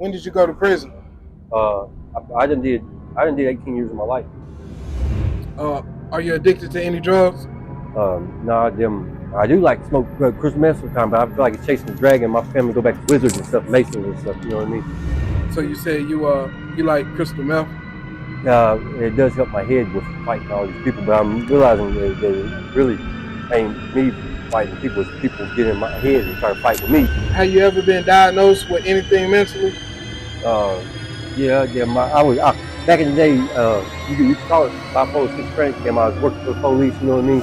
When did you go to prison? Uh, I done did 18 years of my life. Uh, are you addicted to any drugs? No, I do like to smoke crystal meth sometimes, but I feel like it's chasing the dragon. My family go back to wizards and stuff, masons and stuff. You know what I mean? So you said you like crystal meth? It does help my head with fighting all these people, but I'm realizing that it really ain't me fighting people. It's people getting in my head and trying to fight with me. Have you ever been diagnosed with anything mentally? Uh, yeah. Back in the day. You could call it bipolar schizophrenic. I was working for the police. You know what I mean?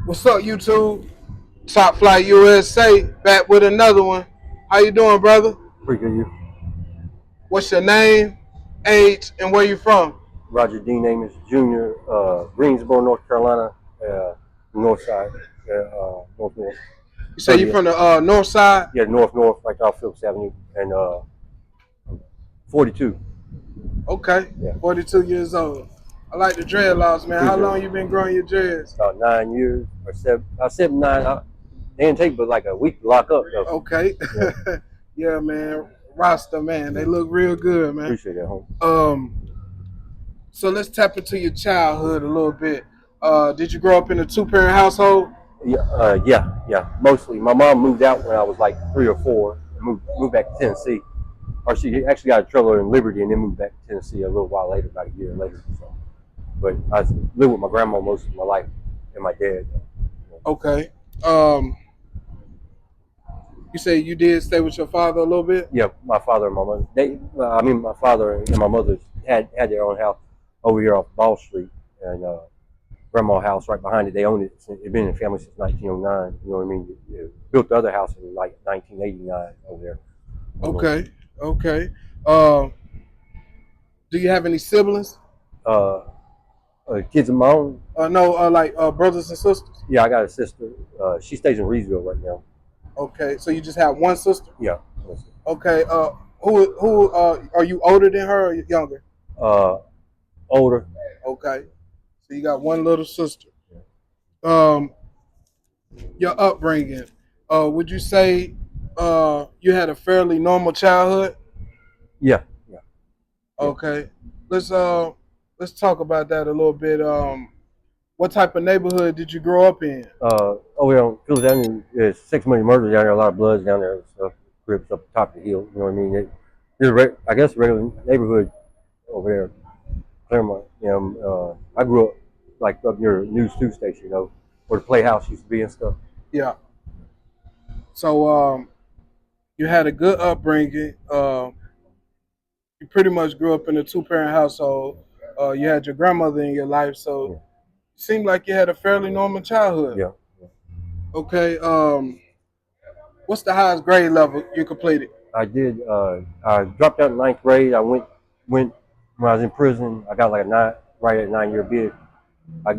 What's up, YouTube? Top Flight USA back with another one. How you doing, brother? Pretty good. You, What's your name, age, and where you from? Roger Dean Amos Jr. Greensboro, North Carolina, north side, north. You say you 30th. from the north side? Yeah, north, right off Phillips Avenue, and 42. Okay, Yeah, 42 years old. I like the dreadlocks, man. How appreciate long it. you been growing your dreads? About 9 years or seven. About 7, 9. They didn't take but like a week to lock up though. Okay. Yeah, Yeah, man. Rasta, man. They look real good, man. appreciate that, home. Um, so let's tap into your childhood a little bit. Did you grow up in a two-parent household? Yeah. Mostly, my mom moved out when I was like 3 or 4. Moved back to Tennessee, or she actually got a trailer in Liberty and then moved back to Tennessee a little while later, about a year later. So, but I lived with my grandma most of my life and my dad. Okay. Um, you say you did stay with your father a little bit? Yeah, my father and my mother. My father and my mother had their own house over here off Ball Street, and grandma house right behind it. They owned it. It's been in the family since 1909. You know what I mean? Built the other house in like 1989 over there. Okay. Okay. Uh, do you have any siblings? Uh, Kids of my own. No, like brothers and sisters. Yeah, I got a sister. She stays in Reedsville right now. Okay, so you just have one sister. Yeah. Okay. Who are you older than her or younger? Uh, Older. Okay, so you got one little sister. Um, your upbringing. Would you say you had a fairly normal childhood? Yeah. Yeah. Yeah. Okay, let's uh let's talk about that a little bit. What type of neighborhood did you grow up in? Over here on Philadelphia, there's 6 million murders down there. A lot of bloods down there and stuff. Grips up the top of the hill. You know what I mean? I guess regular neighborhood over there. Claremont. I grew up like up near News 2 station, where the Playhouse used to be and stuff. Yeah. So you had a good upbringing. You pretty much grew up in a two-parent household. You had your grandmother in your life, so Yeah, it seemed like you had a fairly normal childhood. yeah. Okay. What's the highest grade level you completed? I did. I dropped out in ninth grade. I went when I was in prison. I got like a right at 9 year bid. I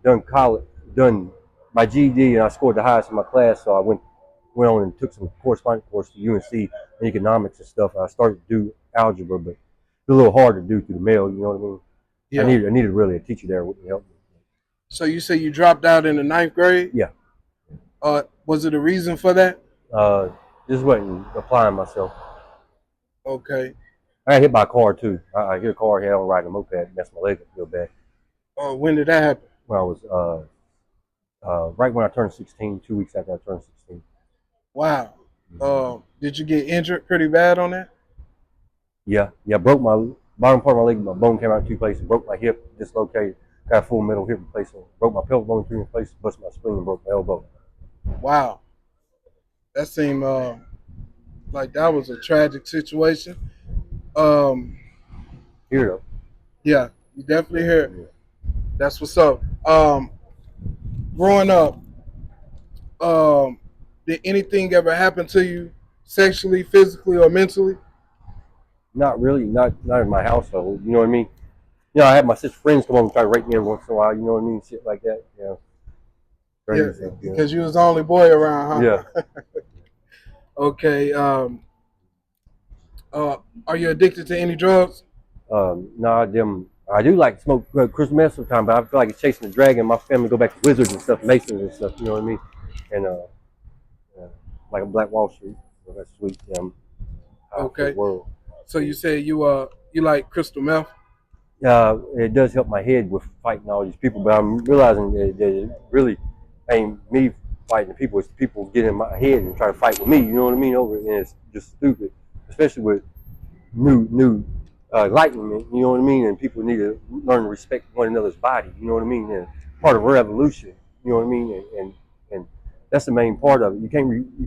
done college, done my GED, and I scored the highest in my class. So I went on and took some correspondence course to UNC in economics and stuff. I started to do algebra, but it's a little hard to do through the mail. You know what I mean? Yeah. I needed really a teacher there who help me. So you say you dropped out in the ninth grade? Yeah. Was it a reason for that? Uh, just wasn't applying myself. Okay. I got hit by a car too. I hit a car head on riding a moped, messed my leg up real bad. When did that happen? When I was right when I turned 16, 2 weeks after I turned 16. Wow. Did you get injured pretty bad on that? Yeah, broke my bottom part of my leg. My bone came out in 2 places. Broke my hip, dislocated. Got a full metal hip replacement. Broke my pelvic bone in 3 places. Busted my spleen and broke my elbow. Wow. That seemed like that was a tragic situation. Um, Here though. yeah, you definitely hear. Yeah. That's what's up. Growing up, did anything ever happen to you sexually, physically, or mentally? Not really. Not in my household. You know what I mean? I had my sister friends come over and try to rape me every once in a while. You know what I mean? Shit like that. Yeah, Crazy. because you was the only boy around, huh? Yeah. Okay. Are you addicted to any drugs? No, I do like to smoke crystal meth sometimes, but I feel like it's chasing the dragon. My family go back to wizards and stuff, masons and stuff. You know what I mean? And like a Black Wall Street. So that's sweet. How I feel the Okay. world. So you said you like crystal meth. It does help my head with fighting all these people, but I'm realizing that it really ain't me fighting the people. It's people getting in my head and trying to fight with me. You know what I mean? Over it, and it's just stupid, especially with new enlightenment. You know what I mean? And people need to learn to respect one another's body. You know what I mean? And part of a revolution. You know what I mean? And that's the main part of it. You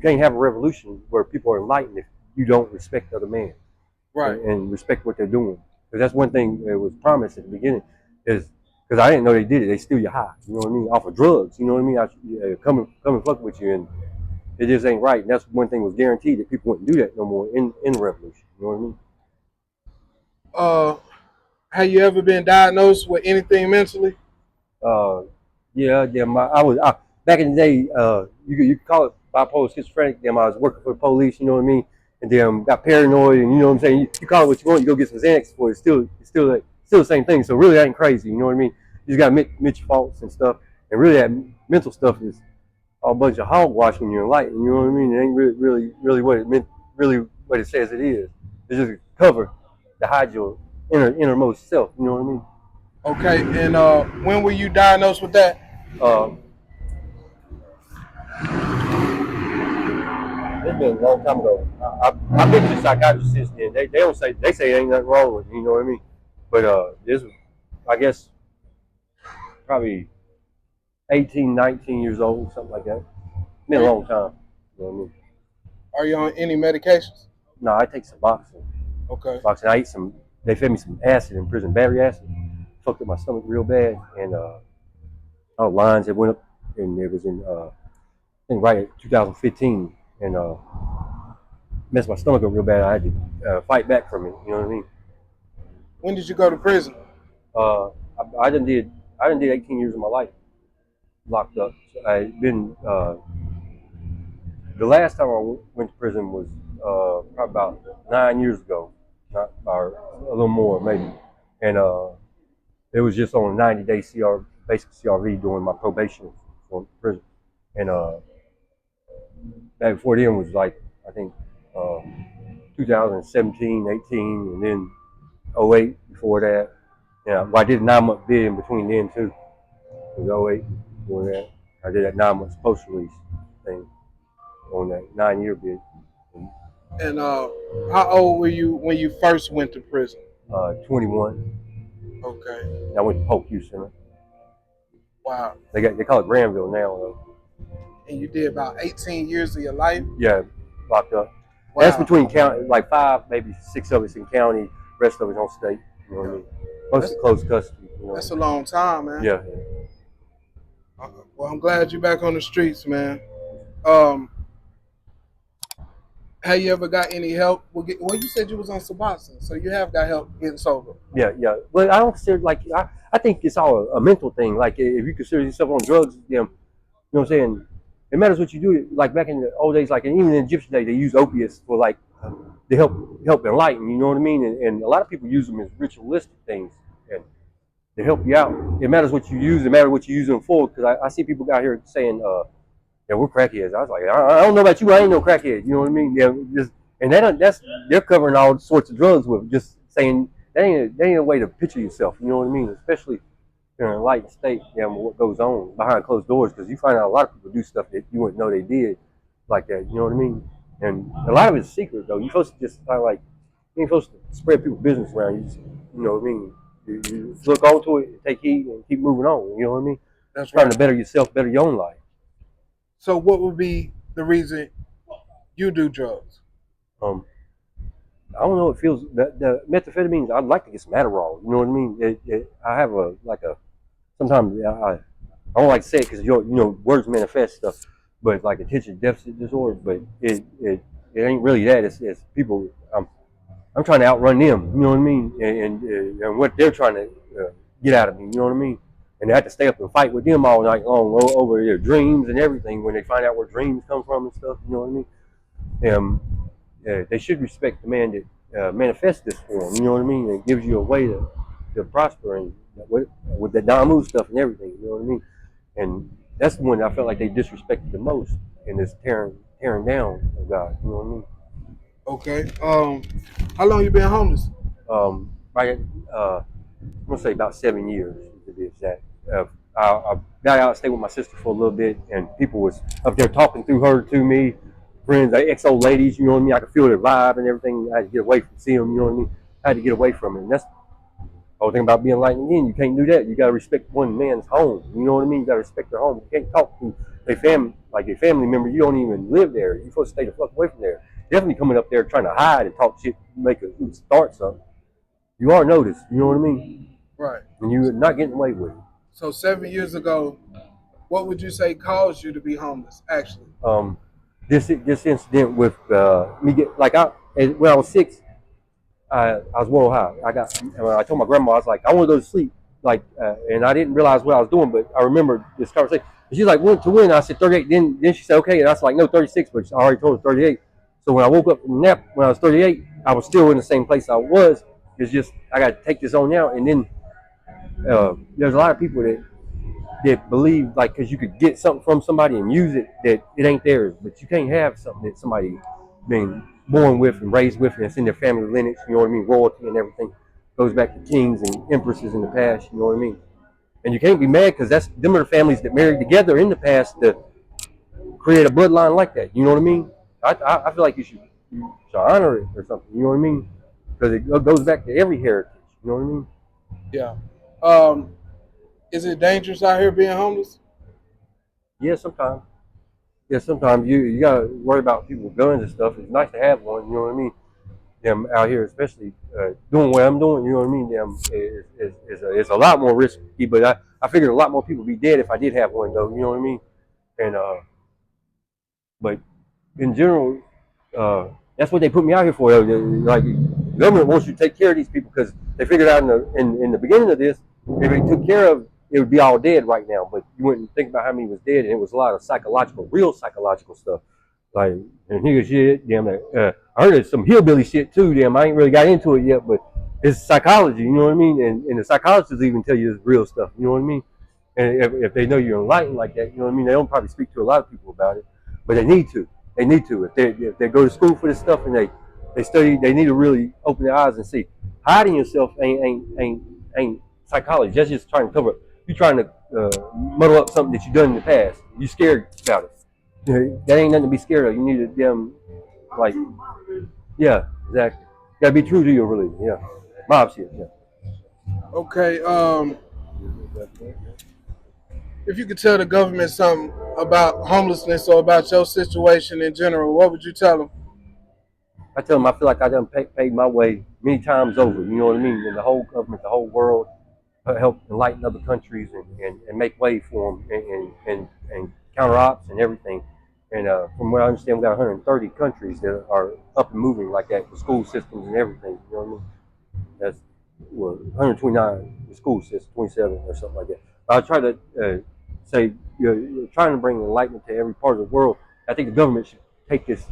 can't have a revolution where people are enlightened if you don't respect the other man Right. and respect what they're doing. Because that's one thing that was promised at the beginning is because I didn't know they did it. They steal your high. You know what I mean? Off of drugs. You know what I mean? Come and fuck with you, and it just ain't right. And that's one thing was guaranteed that people wouldn't do that no more in the revolution. You know what I mean? Uh, have you ever been diagnosed with anything mentally? Uh, yeah, I was back in the day. You could call it bipolar schizophrenic. I was working for the police. You know what I mean? And got paranoid, and you know what I'm saying. You call it what you want. You go get some Xanax for it. Still the same thing. So really, that ain't crazy. You know what I mean? You just got to admit your faults and stuff. And really, that mental stuff is a bunch of hogwash when you're enlightened. You know what I mean? It ain't really what it meant. Really, what it says it is. It's just a cover to hide your innermost self. You know what I mean? Okay. And when were you diagnosed with that? Uh, It's been a long time ago. I've been to psychiatrists since then. They don't say they say ain't nothing wrong with it, you know what I mean? But this was, I guess, probably 18, 19 years old, something like that. Been Are a you, long time. You know what I mean? are you on any medications? No, I take some boxing. Okay. Boxing. I ate some. They fed me some acid in prison, battery acid. Fucked up my stomach real bad, and all lines that went up, and it was in I think right at 2015, and messed my stomach up real bad. I had to fight back from it. You know what I mean? When did you go to prison? Uh, I done did 18 years of my life locked up. I been the last time I went to prison was probably about 9 years ago, not or a little more maybe, and it was just on a 90-day basic CRV during my probation for prison, and that before then was like I think uh, 2017, 18, and then '08 before that. Yeah, well, I did a 9 month bid in between then too. It was '08 before that. I did that 9 months post release thing on that 9 year bid. And, And how old were you when you first went to prison? 21. Okay. I went to Polk Youth Center. Wow. They call it Granville now though. And you did about 18 years of your life? Yeah, locked up. That's Wow. between county, like five, maybe six of us in county, rest of us on state. You know what I mean? That's Mostly close custody. You know. that's a long time, man. Yeah. Well, I'm glad you're back on the streets, man. Um, have you ever got any help? Well, you said you was on Suboxone, so you have got help getting sober. Yeah. But I don't consider I think it's all a mental thing. Like if you consider yourself on drugs, you know what I'm saying? It matters what you do. Like back in the old days, like and even in Egyptian day, they use opiates for like to help enlighten. You know what I mean? And a lot of people use them as ritualistic things and to help you out. It matters what you use. It matters what you use them for. Because I see people out here saying, "Yeah, we're crackheads." I was like, I don't know about you. I ain't no crackhead. You know what I mean? Yeah, just and that's they're covering all sorts of drugs with just saying that ain't a way to picture yourself. You know what I mean? Especially in an enlightened state, what goes on behind closed doors, because you find out a lot of people do stuff that you wouldn't know they did like that. You know what I mean? And a lot of it's secret though. You're supposed to just kind of like you ain't supposed to spread people's business around. You know what I mean? You look onto it, take heed, and keep moving on. You know what I mean? That's Trying right. to better yourself, better your own life. So, what would be the reason you do drugs? Um, I don't know. It feels the methamphetamines. I'd like to get some Adderall. You know what I mean? I have a like a sometimes I don't like to say it because words manifest stuff, but it's like attention deficit disorder. But it ain't really that. It's people. I'm trying to outrun them. You know what I mean? And what they're trying to get out of me. You know what I mean? And they have to stay up and fight with them all night long over their dreams and everything. When they find out where dreams come from and stuff. You know what I mean? They should respect the man that manifests this form. You know what I mean? It gives you a way to prosper and with the Damu stuff and everything. You know what I mean? And that's the one I felt like they disrespected the most in this tearing down of God. You know what I mean? Okay. How long you been homeless? Right, I'm gonna say about 7 years to be exact. I got out, stayed with my sister for a little bit, and people was up there talking through her to me. Friends, like ex old ladies, you know what I mean. I could feel their vibe and everything. I had to get away from seeing them, you know what I mean. I had to get away from it. And that's the whole thing about being light again. You can't do that. You gotta respect one man's home. You know what I mean. You gotta respect their home. You can't talk to their family like a family member. You don't even live there. You're supposed to stay the fuck away from there. Definitely coming up there trying to hide and talk shit, make a start something. You are noticed. You know what I mean. Right. And you're not getting away with it. So 7 years ago, what would you say caused you to be homeless? Actually. Um, this incident with me get like when I was 6, I was real high. I told my grandma I was like I want to go to sleep and I didn't realize what I was doing, but I remember this conversation. And she's like, when to when? I said 38. Then she said okay, and I was like no 36, but I already told her 38. So when I woke up from the nap when I was 38, I was still in the same place I was. It's just I got to take this on now, and then there's a lot of people that believe like because you could get something from somebody and use it that it ain't theirs, but you can't have something that somebody been born with and raised with and it's in their family lineage. You know what I mean? Royalty and everything goes back to kings and empresses in the past. You know what I mean? And you can't be mad because that's them are the families that married together in the past to create a bloodline like that. You know what I mean? I feel like you should honor it or something. You know what I mean? Because it goes back to every heritage. You know what I mean? Yeah. Um, is it dangerous out here being homeless? Yeah, sometimes. Yeah, sometimes you gotta worry about people with guns and stuff. It's nice to have one, you know what I mean? Them out here, especially doing what I'm doing, you know what I mean? Them is a lot more risky, but I figured a lot more people would be dead if I did have one, though. You know what I mean? And but in general, uh, that's what they put me out here for. Though. Like the government wants you to take care of these people because they figured out in the beginning of this, if they took care of, it would be all dead right now. But you wouldn't think about how many was dead, and it was a lot of psychological, real psychological stuff. Like and nigga shit, damn. I heard it's some hillbilly shit too. Damn, I ain't really got into it yet, but it's psychology. You know what I mean? And the psychologists even tell you it's real stuff. You know what I mean? And if they know you're enlightened like that, you know what I mean. They don't probably speak to a lot of people about it, but they need to. They need to. If they go to school for this stuff and they study, they need to really open their eyes and see. Hiding yourself ain't psychology. That's just trying to cover up. You're trying to muddle up something that you've done in the past. You scared about it. That ain't nothing to be scared of. You need to like yeah, exactly. You gotta be true to your religion. Yeah, mob shit. Yeah. Okay. If you could tell the government something about homelessness or about your situation in general, what would you tell them? I tell them I feel like I done paid my way many times over. You know what I mean? And the whole government, the whole world, help enlighten other countries and make way for them and counter ops and everything. And from what I understand, we got 130 countries that are up and moving like that with school systems and everything. You know what I mean? That's 129 the school system, 27 or something like that. But I try to say you're trying to bring enlightenment to every part of the world. I think the government should take this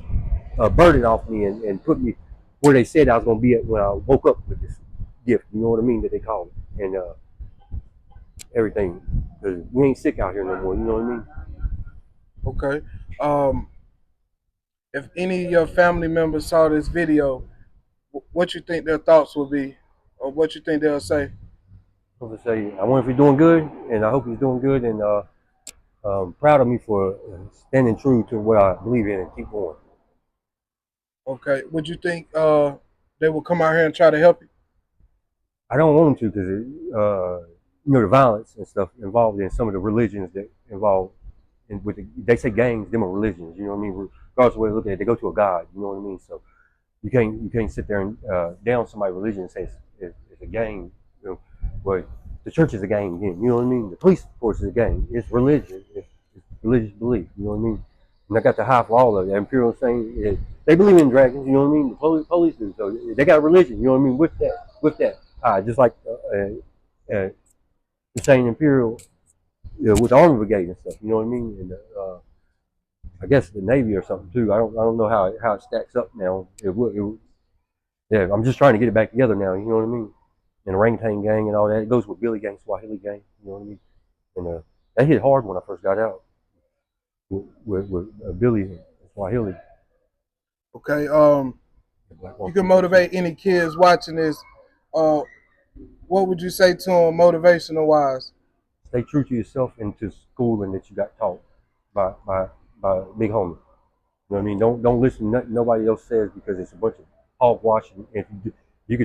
burden off me and put me where they said I was going to be at when I woke up with this gift. You know what I mean? That they call it and everything. Because we ain't sick out here no more. You know what I mean? Okay. Um, if any of your family members saw this video, what you think their thoughts would be, or what you think they'll say? I'm gonna say I wonder if he's doing good, and I hope he's doing good, and proud of me for standing true to what I believe in and keep going. Okay. Would you think they will come out here and try to help you? I don't want them to because the violence and stuff involved in some of the religions that involve they say gangs, them are religions. You know what I mean? Regardless of way you look at it, they go to a god. You know what I mean? So you can't sit there and down somebody's religion and say it's a gang. You know, but the church is a gang again. You know what I mean? The police force is a gang. It's religion. It's religious belief. You know what I mean? And I got the high for all of it. Imperial saying they believe in dragons. You know what I mean? The police do. So they got a religion. You know what I mean? With that, just like the same Imperial with the Army Brigade and stuff. You know what I mean? And I guess the Navy or something too. I don't know how it stacks up now. Yeah, I'm just trying to get it back together now. You know what I mean? And orangutan gang and all that. It goes with Billy gang, Swahili gang. You know what I mean? And that hit hard when I first got out with Billy. Swahili. Okay. The black You one can people too. motivate any kids watching this. Uh, what would you say to them, motivational wise? Stay true to yourself and to schooling that you got taught by by big homie. You know what I mean? Don't listen to nothing nobody else says because it's a bunch of hogwash. And if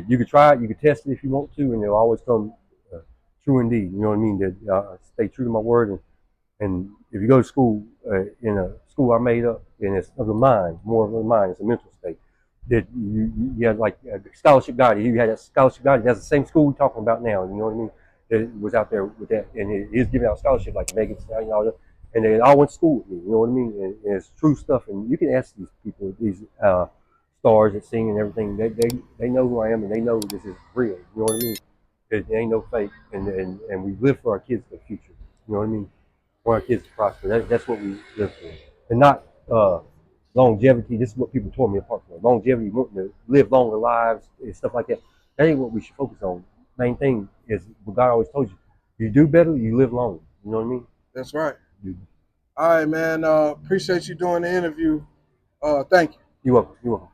you could try it, you could test it if you want to, and it'll always come uh, true indeed. You know what I mean? That stay true to my word, and if you go to school in a school I made up, and it's of the mind, more of the mind, it's a mental state. That you had like a scholarship guide. You had a scholarship guide. That's the same school we're talking about now. You know what I mean? That was out there with that, and it is giving out scholarships like Megan Stallion, all that. And they all went to school with me. You know what I mean? And it's true stuff. And you can ask these people, these stars that sing and everything. They know who I am, and they know this is real. You know what I mean? It ain't no fake, and we live for our kids for the future. You know what I mean? Want our kids to prosper. That's what we live for, and not longevity. This is what people tore me apart for. Longevity, wanting to live longer lives and stuff like that. That ain't what we should focus on. Main thing is what God always told you: you do better, you live longer. You know what I mean? That's right. You, All right, man. Appreciate you doing the interview. Thank you. you welcome. You welcome.